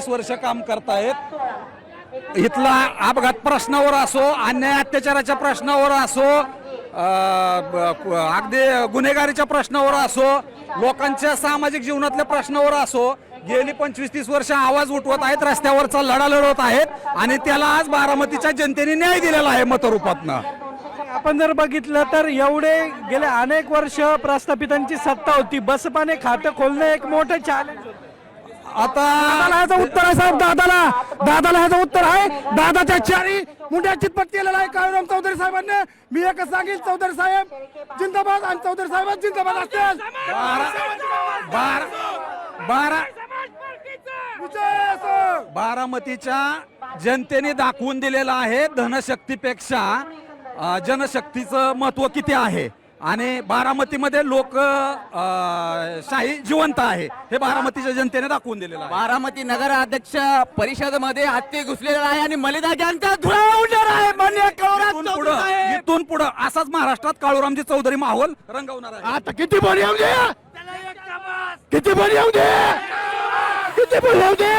25 वर्ष काम करतायत। इथला अपघात प्रश्नावर असो, अन्याय अत्याचाराच्या प्रश्नावर असो, अगदी गुन्हेगारीच्या प्रश्नावर असो, लोकांच्या सामाजिक जीवनातल्या प्रश्नावर असो, गेली 25-30 वर्ष आवाज उठवत आहेत, रस्त्यावरचा लढा लढवत आहेत आणि त्याला आज बारामतीच्या जनतेने न्याय दिलेला आहे मतरूपातनं। आपण जर बघितलं तर एवढे गेले अनेक वर्ष प्रस्थापितांची सत्ता होती, बसपाने खातं खोलणं एक मोठं चॅलेंज होतं। आता ह्याचं उत्तर आहे साहेब, दादाला ह्याचं उत्तर आहे। दादाच्या चारी मुंड्या चितपट केलेला आहे काळूराम चौधरी साहेबांनी। मी एकच सांगेल, चौधरी साहेब जिंदाबाद आणि चौधरी साहेब जिंदाबाद असतील। बारामतीच्या जनतेने दाखवून दिलेलं आहे धनशक्तीपेक्षा जनशक्तीचं महत्व किती आहे आणि बारामतीमध्ये लोकशाही जिवंत आहे हे बारामतीच्या जनतेने दाखवून दिलेलं आहे। बारामती नगर अध्यक्ष परिषदेमध्ये हत्ती घुसलेला आहे आणि मलिदा जनता धुळा उडणार आहे। मान्य इथून पुढे असाच महाराष्ट्रात काळूरामजी चौधरी माहोल रंगवणार आहे। आता किती पण येऊ दे, किती पण येऊ दे, किती पण येऊ दे।